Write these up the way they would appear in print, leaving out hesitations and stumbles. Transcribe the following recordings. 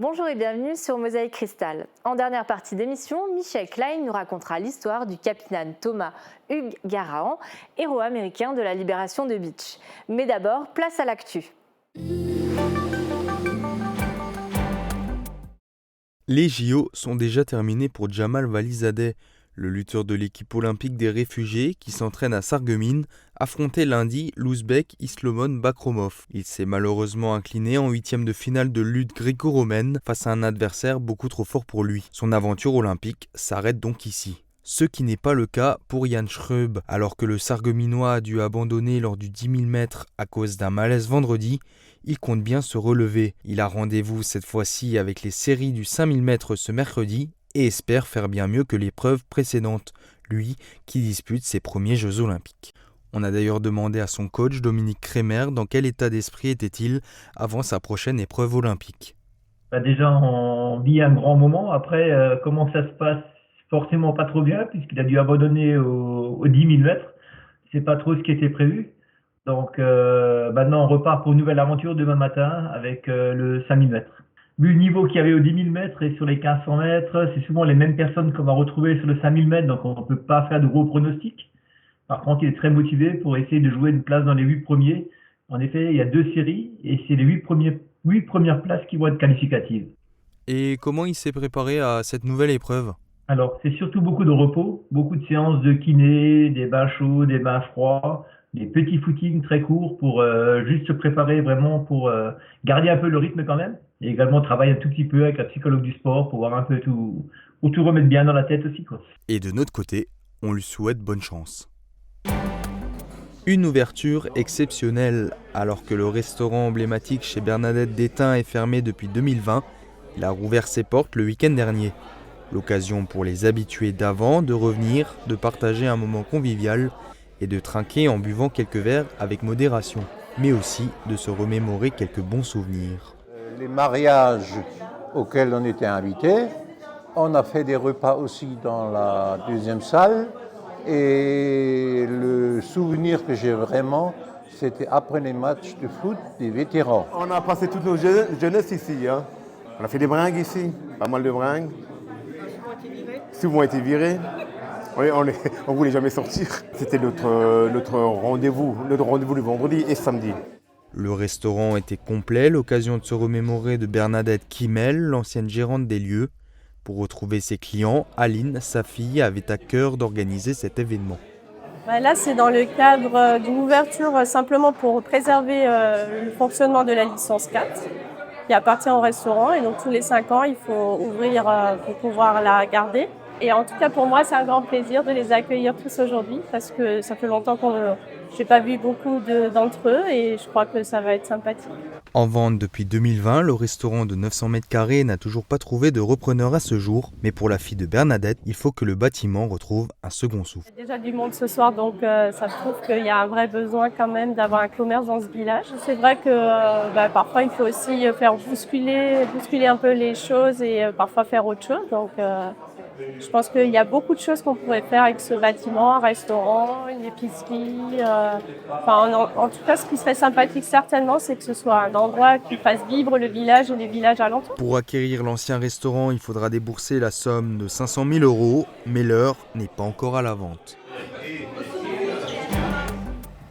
Bonjour et bienvenue sur Mosaïque Cristal. En dernière partie d'émission, Michel Klein nous racontera l'histoire du capitaine Thomas Hugues Garrahan, héros américain de la libération de Beach. Mais d'abord, place à l'actu. Les JO sont déjà terminés pour Jamal Valizadeh. Le lutteur de l'équipe olympique des réfugiés qui s'entraîne à Sarreguemines affrontait lundi l'Ouzbek Islomon Bakromov. Il s'est malheureusement incliné en huitième de finale de lutte gréco-romaine face à un adversaire beaucoup trop fort pour lui. Son aventure olympique s'arrête donc ici. Ce qui n'est pas le cas pour Jan Schreub. Alors que le Sarregueminois a dû abandonner lors du 10 000 mètres à cause d'un malaise vendredi, il compte bien se relever. Il a rendez-vous cette fois-ci avec les séries du 5 000 mètres ce mercredi et espère faire bien mieux que l'épreuve précédente, lui qui dispute ses premiers Jeux Olympiques. On a d'ailleurs demandé à son coach Dominique Kremer dans quel état d'esprit était-il avant sa prochaine épreuve olympique. Déjà, on vit un grand moment. Après, comment ça se passe? Forcément pas trop bien, puisqu'il a dû abandonner au 10 000 mètres. C'est pas trop ce qui était prévu. Donc maintenant, on repart pour une nouvelle aventure demain matin avec le 5 000 mètres. Vu le niveau qu'il y avait au 10 000 mètres et sur les 1500 mètres, c'est souvent les mêmes personnes qu'on va retrouver sur le 5 000 mètres, donc on ne peut pas faire de gros pronostics. Par contre, il est très motivé pour essayer de jouer une place dans les 8 premiers. En effet, il y a 2 séries et c'est les 8 premières places qui vont être qualificatives. Et comment il s'est préparé à cette nouvelle épreuve ? Alors, c'est surtout beaucoup de repos, beaucoup de séances de kiné, des bains chauds, des bains froids, des petits footings très courts pour juste se préparer vraiment pour garder un peu le rythme quand même. Et également travailler un tout petit peu avec la psychologue du sport pour voir un peu tout remettre bien dans la tête aussi, quoi. Et de notre côté, on lui souhaite bonne chance. Une ouverture exceptionnelle. Alors que le restaurant emblématique chez Bernadette d'Étain est fermé depuis 2020, il a rouvert ses portes le week-end dernier. L'occasion pour les habitués d'avant de revenir, de partager un moment convivial et de trinquer en buvant quelques verres avec modération, mais aussi de se remémorer quelques bons souvenirs. Les mariages auxquels on était invités, on a fait des repas aussi dans la deuxième salle et le souvenir que j'ai vraiment, c'était après les matchs de foot des vétérans. On a passé toutes nos jeunesses ici. On a fait des bringues ici, pas mal de bringues. Souvent été virés. On voulait jamais sortir. C'était notre rendez-vous le vendredi et samedi. Le restaurant était complet, l'occasion de se remémorer de Bernadette Kimmel, l'ancienne gérante des lieux. Pour retrouver ses clients, Aline, sa fille, avait à cœur d'organiser cet événement. Là, c'est dans le cadre d'une ouverture simplement pour préserver le fonctionnement de la licence 4 qui appartient au restaurant. Et donc tous les 5 ans, il faut ouvrir pour pouvoir la garder. Et en tout cas, pour moi, c'est un grand plaisir de les accueillir tous aujourd'hui parce que ça fait longtemps que je n'ai pas vu beaucoup d'entre eux et je crois que ça va être sympathique. En vente depuis 2020, le restaurant de 900 mètres carrés n'a toujours pas trouvé de repreneur à ce jour. Mais pour la fille de Bernadette, il faut que le bâtiment retrouve un second souffle. Il y a déjà du monde ce soir, donc ça prouve qu'il y a un vrai besoin quand même d'avoir un commerce dans ce village. C'est vrai que parfois, il faut aussi faire bousculer un peu les choses et parfois faire autre chose. Donc, je pense qu'il y a beaucoup de choses qu'on pourrait faire avec ce bâtiment, un restaurant, une épicerie. En tout cas, ce qui serait sympathique certainement, c'est que ce soit un endroit qui fasse vivre le village et les villages alentours. Pour acquérir l'ancien restaurant, il faudra débourser la somme de 500 000 €, mais l'heure n'est pas encore à la vente.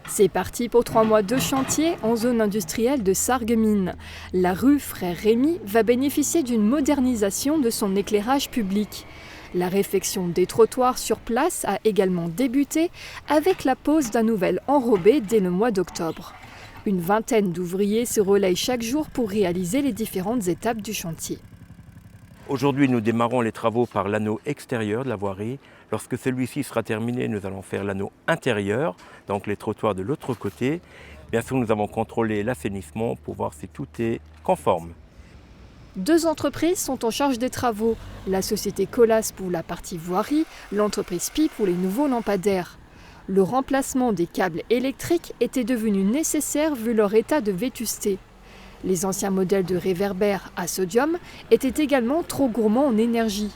C'est parti pour 3 mois de chantier en zone industrielle de Sarreguemines. La rue Frère Rémy va bénéficier d'une modernisation de son éclairage public. La réfection des trottoirs sur place a également débuté avec la pose d'un nouvel enrobé dès le mois d'octobre. Une vingtaine d'ouvriers se relayent chaque jour pour réaliser les différentes étapes du chantier. Aujourd'hui, nous démarrons les travaux par l'anneau extérieur de la voirie. Lorsque celui-ci sera terminé, nous allons faire l'anneau intérieur, donc les trottoirs de l'autre côté. Bien sûr, nous avons contrôlé l'assainissement pour voir si tout est conforme. 2 entreprises sont en charge des travaux. La société Colas pour la partie voirie, l'entreprise Pi pour les nouveaux lampadaires. Le remplacement des câbles électriques était devenu nécessaire vu leur état de vétusté. Les anciens modèles de réverbères à sodium étaient également trop gourmands en énergie.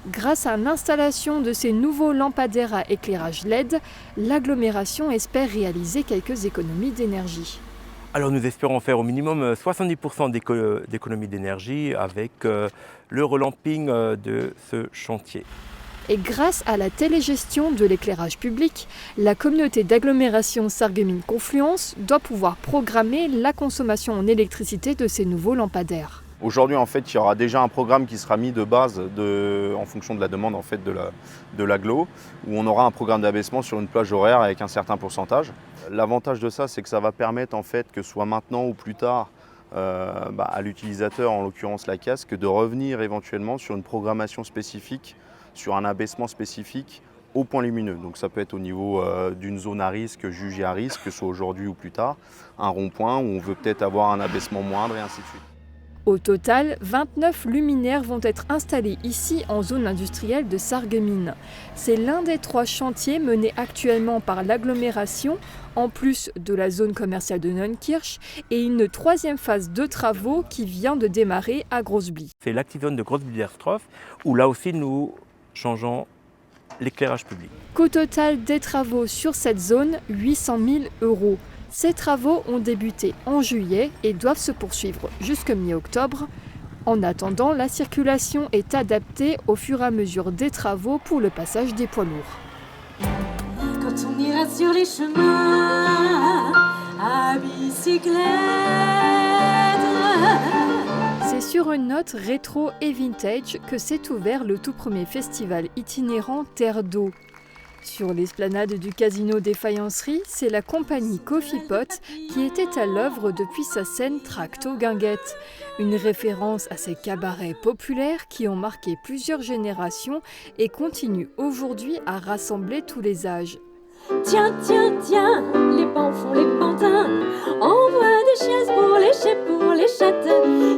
Grâce à l'installation de ces nouveaux lampadaires à éclairage LED, l'agglomération espère réaliser quelques économies d'énergie. Alors nous espérons faire au minimum 70% d'économie d'énergie avec le relamping de ce chantier. Et grâce à la télégestion de l'éclairage public, la communauté d'agglomération Sarreguemines-Confluence doit pouvoir programmer la consommation en électricité de ces nouveaux lampadaires. Aujourd'hui, en fait, il y aura déjà un programme qui sera mis de base en fonction de la demande en fait, de l'agglo, où on aura un programme d'abaissement sur une plage horaire avec un certain pourcentage. L'avantage de ça, c'est que ça va permettre, en fait, que ce soit maintenant ou plus tard, à l'utilisateur, en l'occurrence la casque, de revenir éventuellement sur une programmation spécifique, sur un abaissement spécifique au point lumineux. Donc ça peut être au niveau d'une zone à risque, jugée à risque, que ce soit aujourd'hui ou plus tard, un rond-point où on veut peut-être avoir un abaissement moindre et ainsi de suite. Au total, 29 luminaires vont être installés ici en zone industrielle de Sarreguemines. C'est l'un des 3 chantiers menés actuellement par l'agglomération, en plus de la zone commerciale de Neunkirch, et une 3e phase de travaux qui vient de démarrer à Grossby. C'est l'active-zone de Grossby-Derstroff où là aussi nous changeons l'éclairage public. Qu'au total des travaux sur cette zone, 800 000 €. Ces travaux ont débuté en juillet et doivent se poursuivre jusqu'à mi-octobre. En attendant, la circulation est adaptée au fur et à mesure des travaux pour le passage des poids lourds. Quand on ira sur les chemins à bicyclette. C'est sur une note rétro et vintage que s'est ouvert le tout premier festival itinérant Terre d'eau. Sur l'esplanade du casino des Faïenceries, c'est la compagnie Coffee Pot qui était à l'œuvre depuis sa scène Tracto Guinguette. Une référence à ces cabarets populaires qui ont marqué plusieurs générations et continuent aujourd'hui à rassembler tous les âges. Tiens, tiens, tiens, les pans font les pantins. Envoie des chaises pour les chèvres, pour les chattes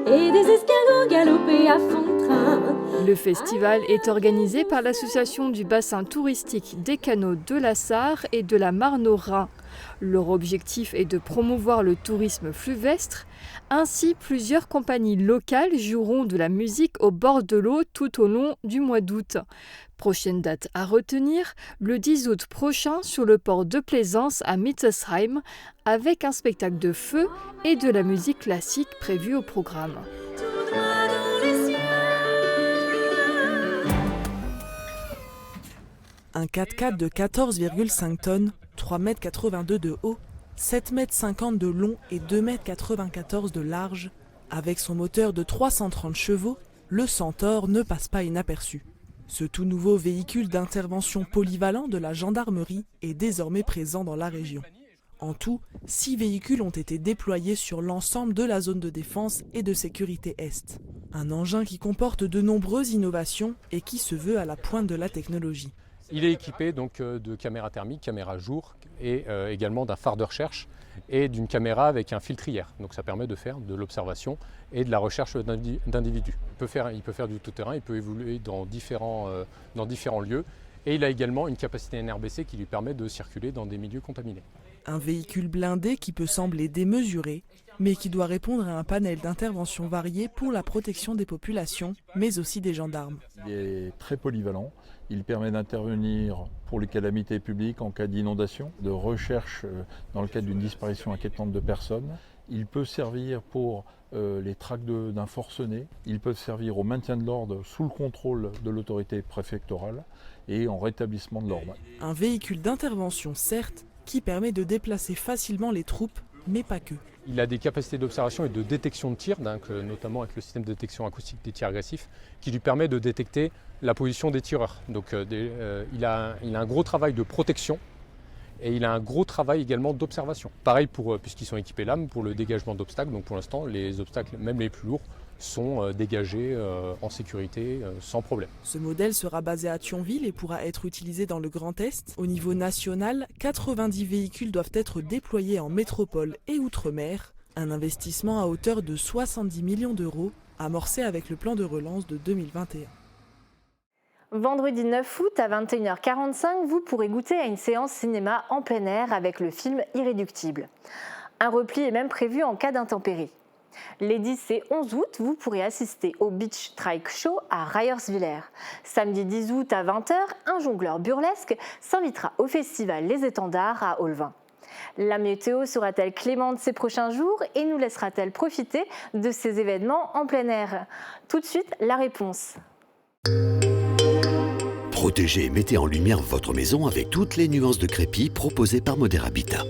et des escargots galopés à fond de train. Le festival est organisé par l'association du bassin touristique des canaux de la Sarre et de la Marne au Rhin. Leur objectif est de promouvoir le tourisme fluvestre. Ainsi, plusieurs compagnies locales joueront de la musique au bord de l'eau tout au long du mois d'août. Prochaine date à retenir, le 10 août prochain sur le port de Plaisance à Mittelsheim, avec un spectacle de feu et de la musique classique prévue au programme. Un 4x4 de 14,5 tonnes, 3,82 m de haut, 7,50 m de long et 2,94 m de large. Avec son moteur de 330 chevaux, le Centaure ne passe pas inaperçu. Ce tout nouveau véhicule d'intervention polyvalent de la gendarmerie est désormais présent dans la région. En tout, 6 véhicules ont été déployés sur l'ensemble de la zone de défense et de sécurité Est. Un engin qui comporte de nombreuses innovations et qui se veut à la pointe de la technologie. Il est équipé donc de caméras thermiques, caméras jour et également d'un phare de recherche et d'une caméra avec un filtrière. Donc ça permet de faire de l'observation et de la recherche d'individus. Il peut faire du tout-terrain, il peut évoluer dans différents lieux et il a également une capacité NRBC qui lui permet de circuler dans des milieux contaminés. Un véhicule blindé qui peut sembler démesuré, mais qui doit répondre à un panel d'interventions variées pour la protection des populations, mais aussi des gendarmes. Il est très polyvalent. Il permet d'intervenir pour les calamités publiques en cas d'inondation, de recherche dans le cadre d'une disparition inquiétante de personnes. Il peut servir pour les traques d'un forcené. Il peut servir au maintien de l'ordre sous le contrôle de l'autorité préfectorale et en rétablissement de l'ordre. Un véhicule d'intervention, certes, qui permet de déplacer facilement les troupes, mais pas que. Il a des capacités d'observation et de détection de tir, notamment avec le système de détection acoustique des tirs agressifs, qui lui permet de détecter la position des tireurs. Donc il a un gros travail de protection et il a un gros travail également d'observation. Pareil, puisqu'ils sont équipés lames, pour le dégagement d'obstacles. Donc pour l'instant, les obstacles, même les plus lourds, sont dégagés en sécurité sans problème. Ce modèle sera basé à Thionville et pourra être utilisé dans le Grand Est. Au niveau national, 90 véhicules doivent être déployés en métropole et outre-mer. Un investissement à hauteur de 70 millions d'euros, amorcé avec le plan de relance de 2021. Vendredi 9 août à 21h45, vous pourrez goûter à une séance cinéma en plein air avec le film Irréductible. Un repli est même prévu en cas d'intempérie. Les 10 et 11 août, vous pourrez assister au Beach Trike Show à Rayerswiller. Samedi 10 août à 20h, un jongleur burlesque s'invitera au festival Les Étendards à Olvin. La météo sera-t-elle clémente ces prochains jours et nous laissera-t-elle profiter de ces événements en plein air? Tout de suite, la réponse. Protégez et mettez en lumière votre maison avec toutes les nuances de crépi proposées par Modèle Habitat.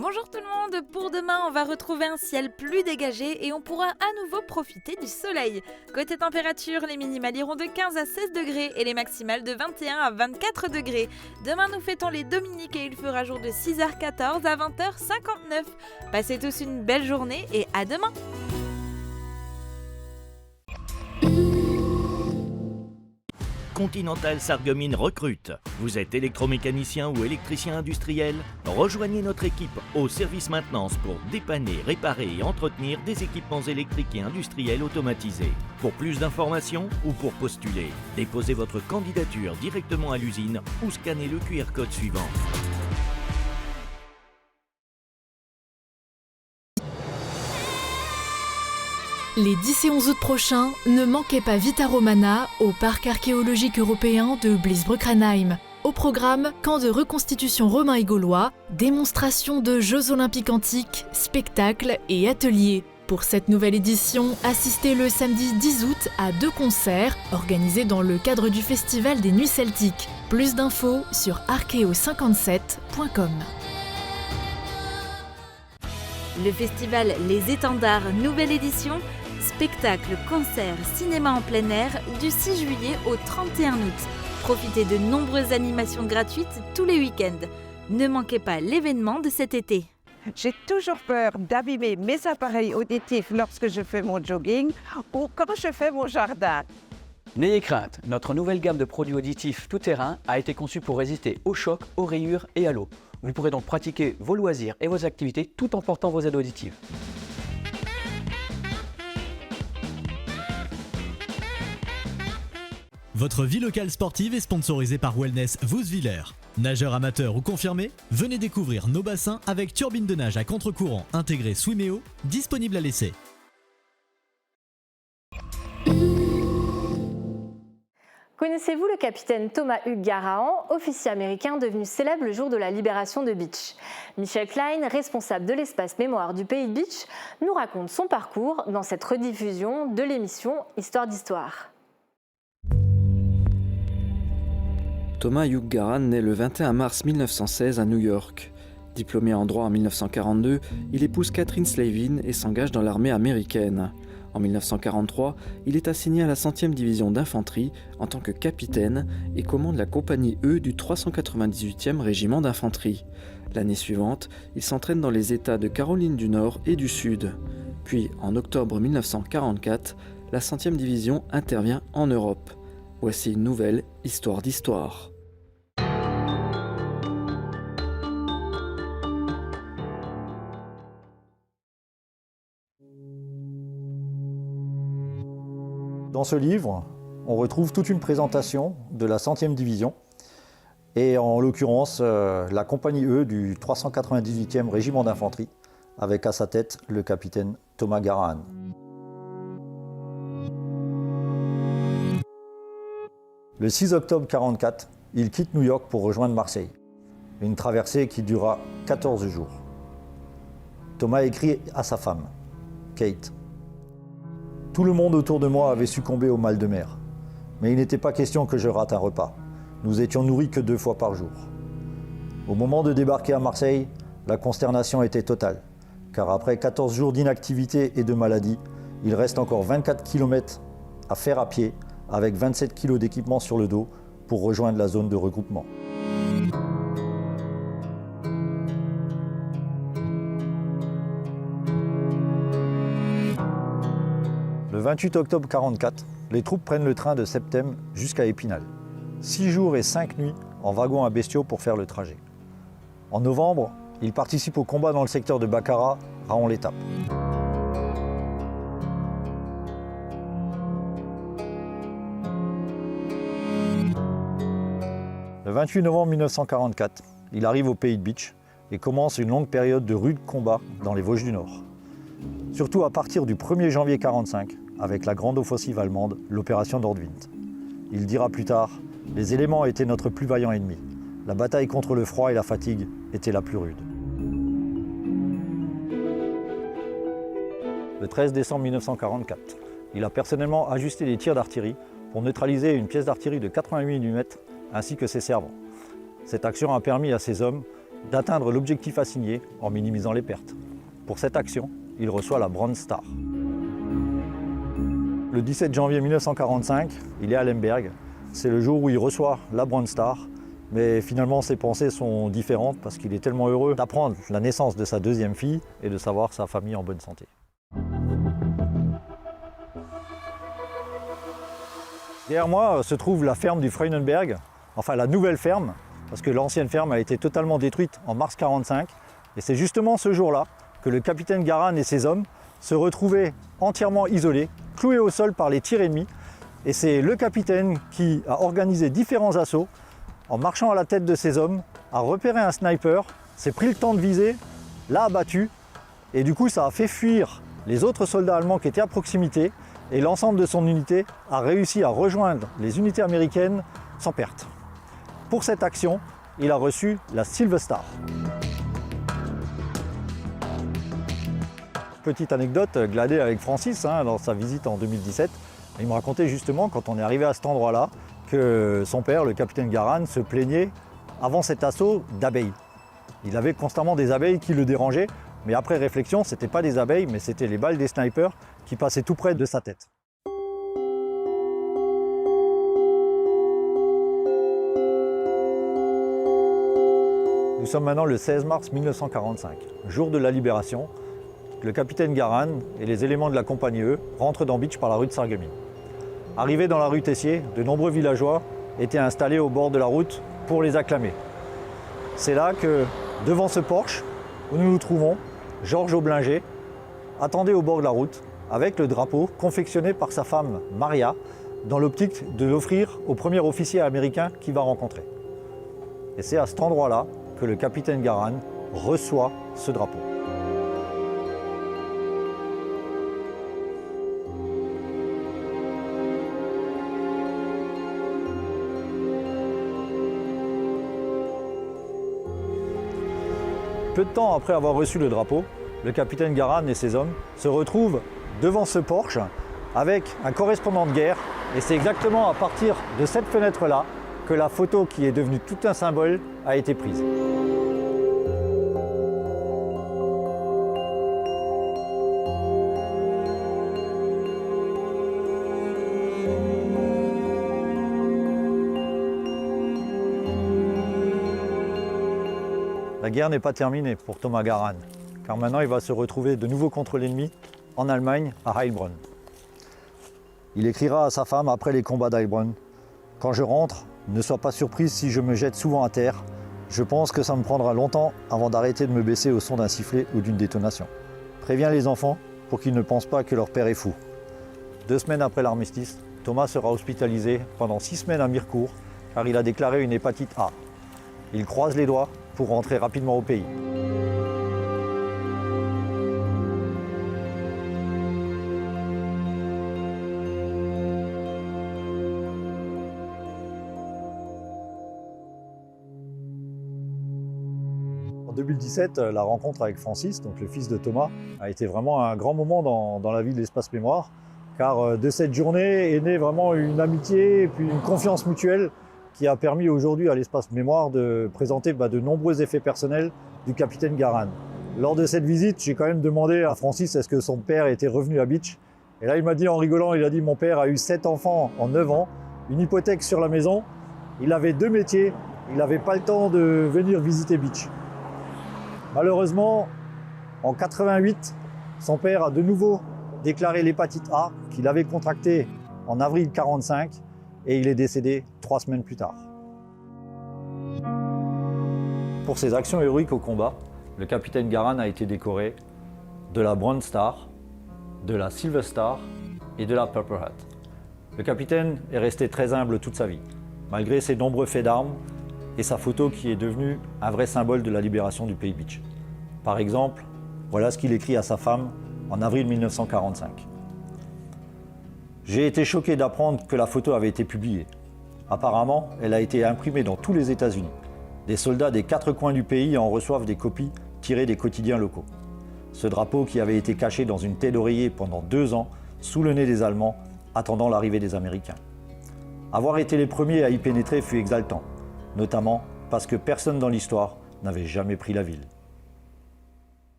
Bonjour tout le monde, pour demain on va retrouver un ciel plus dégagé et on pourra à nouveau profiter du soleil. Côté température, les minimales iront de 15 à 16 degrés et les maximales de 21 à 24 degrés. Demain nous fêtons les Dominiques et il fera jour de 6h14 à 20h59. Passez tous une belle journée et à demain. Continental Sarreguemines recrute. Vous êtes électromécanicien ou électricien industriel? Rejoignez notre équipe au service maintenance pour dépanner, réparer et entretenir des équipements électriques et industriels automatisés. Pour plus d'informations ou pour postuler, déposez votre candidature directement à l'usine ou scannez le QR code suivant. Les 10 et 11 août prochains, ne manquez pas Vita Romana au parc archéologique européen de Bliesbruckenheim. Au programme, camp de reconstitution romain et gaulois, démonstration de Jeux olympiques antiques, spectacles et ateliers. Pour cette nouvelle édition, assistez le samedi 10 août à 2 concerts organisés dans le cadre du Festival des Nuits Celtiques. Plus d'infos sur archeo57.com. Le festival Les Étendards, nouvelle édition, spectacle, concert, cinéma en plein air du 6 juillet au 31 août. Profitez de nombreuses animations gratuites tous les week-ends. Ne manquez pas l'événement de cet été. J'ai toujours peur d'abîmer mes appareils auditifs lorsque je fais mon jogging ou quand je fais mon jardin. N'ayez crainte, notre nouvelle gamme de produits auditifs tout-terrain a été conçue pour résister aux chocs, aux rayures et à l'eau. Vous pourrez donc pratiquer vos loisirs et vos activités tout en portant vos aides auditives. Votre vie locale sportive est sponsorisée par Wellness Wouswiller. Nageur amateur ou confirmé, venez découvrir nos bassins avec turbine de nage à contre-courant intégrée Swimeo, disponible à l'essai. Connaissez-vous le capitaine Thomas Hugh Garahan, officier américain devenu célèbre le jour de la libération de Beach? Michel Klein, responsable de l'espace mémoire du Pays de Beach, nous raconte son parcours dans cette rediffusion de l'émission Histoire d'Histoire. Thomas Hugh Garahan naît le 21 mars 1916 à New York. Diplômé en droit en 1942, il épouse Catherine Slavin et s'engage dans l'armée américaine. En 1943, il est assigné à la 100e division d'infanterie en tant que capitaine et commande la compagnie E du 398e régiment d'infanterie. L'année suivante, il s'entraîne dans les États de Caroline du Nord et du Sud. Puis, en octobre 1944, la 100e division intervient en Europe. Voici une nouvelle Histoire d'Histoire. Dans ce livre, on retrouve toute une présentation de la 100e division et en l'occurrence la compagnie E du 398e régiment d'infanterie avec à sa tête le capitaine Thomas Garahan. Le 6 octobre 1944, il quitte New York pour rejoindre Marseille. Une traversée qui durera 14 jours. Thomas écrit à sa femme, Kate. Tout le monde autour de moi avait succombé au mal de mer. Mais il n'était pas question que je rate un repas. Nous étions nourris que 2 fois par jour. Au moment de débarquer à Marseille, la consternation était totale. Car après 14 jours d'inactivité et de maladie, il reste encore 24 km à faire à pied avec 27 kg d'équipement sur le dos pour rejoindre la zone de regroupement. Le 28 octobre 1944, les troupes prennent le train de Septem jusqu'à Épinal. 6 jours et 5 nuits en wagon à bestiaux pour faire le trajet. En novembre, il participe au combat dans le secteur de Baccarat, Raon-l'Étape. Le 28 novembre 1944, il arrive au Pays de Beach et commence une longue période de rudes combats dans les Vosges du Nord. Surtout à partir du 1er janvier 1945, avec la grande offensive allemande, l'opération Nordwind. Il dira plus tard « Les éléments étaient notre plus vaillant ennemi. La bataille contre le froid et la fatigue était la plus rude. » Le 13 décembre 1944, il a personnellement ajusté les tirs d'artillerie pour neutraliser une pièce d'artillerie de 88 mm ainsi que ses servants. Cette action a permis à ses hommes d'atteindre l'objectif assigné en minimisant les pertes. Pour cette action, il reçoit la Bronze Star. Le 17 janvier 1945, il est à Lemberg. C'est le jour où il reçoit la Bronze Star, mais finalement ses pensées sont différentes parce qu'il est tellement heureux d'apprendre la naissance de sa deuxième fille et de savoir sa famille en bonne santé. Derrière moi se trouve la ferme du Freudenberg, enfin la nouvelle ferme, parce que l'ancienne ferme a été totalement détruite en mars 1945. Et c'est justement ce jour-là que le capitaine Garan et ses hommes se retrouvaient entièrement isolés, cloués au sol par les tirs ennemis. Et c'est le capitaine qui a organisé différents assauts, en marchant à la tête de ses hommes, a repéré un sniper, s'est pris le temps de viser, l'a abattu, et du coup ça a fait fuir les autres soldats allemands qui étaient à proximité, et l'ensemble de son unité a réussi à rejoindre les unités américaines sans perte. Pour cette action, il a reçu la Silver Star. Petite anecdote gladée avec Francis dans sa visite en 2017. Il me racontait justement, quand on est arrivé à cet endroit-là, que son père, le capitaine Garan, se plaignait avant cet assaut d'abeilles. Il avait constamment des abeilles qui le dérangeaient, mais après réflexion, ce n'était pas des abeilles, mais c'était les balles des snipers qui passaient tout près de sa tête. Nous sommes maintenant le 16 mars 1945, jour de la libération. Le capitaine Garan et les éléments de la compagnie E rentrent dans Bitche par la rue de Sarreguemines. Arrivés dans la rue Tessier, de nombreux villageois étaient installés au bord de la route pour les acclamer. C'est là que, devant ce Porsche où nous nous trouvons, Georges Aublinger attendait au bord de la route avec le drapeau confectionné par sa femme Maria dans l'optique de l'offrir au premier officier américain qu'il va rencontrer. Et c'est à cet endroit-là que le capitaine Garan reçoit ce drapeau. Peu de temps après avoir reçu le drapeau, le capitaine Garan et ses hommes se retrouvent devant ce Porsche avec un correspondant de guerre. Et c'est exactement à partir de cette fenêtre-là que la photo qui est devenue tout un symbole a été prise. La guerre n'est pas terminée pour Thomas Garan, car maintenant il va se retrouver de nouveau contre l'ennemi en Allemagne, à Heilbronn. Il écrira à sa femme après les combats d'Heilbronn « Quand je rentre, ne sois pas surprise si je me jette souvent à terre. Je pense que ça me prendra longtemps avant d'arrêter de me baisser au son d'un sifflet ou d'une détonation. Préviens les enfants pour qu'ils ne pensent pas que leur père est fou. » 2 semaines après l'armistice, Thomas sera hospitalisé pendant 6 semaines à Mirecourt car il a déclaré une hépatite A. Il croise les doigts pour rentrer rapidement au pays. En 2017, la rencontre avec Francis, donc le fils de Thomas, a été vraiment un grand moment dans la vie de l'Espace Mémoire, car de cette journée est née vraiment une amitié et puis une confiance mutuelle qui a permis aujourd'hui à l'Espace Mémoire de présenter de nombreux effets personnels du capitaine Garan. Lors de cette visite, j'ai quand même demandé à Francis est-ce que son père était revenu à Bitche. Et là, il m'a dit en rigolant, il a dit « Mon père a eu 7 enfants en 9 ans, une hypothèque sur la maison, il avait 2 métiers, il n'avait pas le temps de venir visiter Bitche. » Malheureusement, en 88, son père a de nouveau déclaré l'hépatite A qu'il avait contractée en avril 1945 et il est décédé 3 semaines plus tard. Pour ses actions héroïques au combat, le capitaine Garan a été décoré de la Bronze Star, de la Silver Star et de la Purple Hat. Le capitaine est resté très humble toute sa vie, malgré ses nombreux faits d'armes et sa photo qui est devenue un vrai symbole de la libération du pays Bitche. Par exemple, voilà ce qu'il écrit à sa femme en avril 1945. J'ai été choqué d'apprendre que la photo avait été publiée. Apparemment, elle a été imprimée dans tous les États-Unis. Des soldats des 4 coins du pays en reçoivent des copies tirées des quotidiens locaux. Ce drapeau qui avait été caché dans une taie d'oreiller pendant 2 ans, sous le nez des Allemands, attendant l'arrivée des Américains. Avoir été les premiers à y pénétrer fut exaltant, notamment parce que personne dans l'histoire n'avait jamais pris la ville.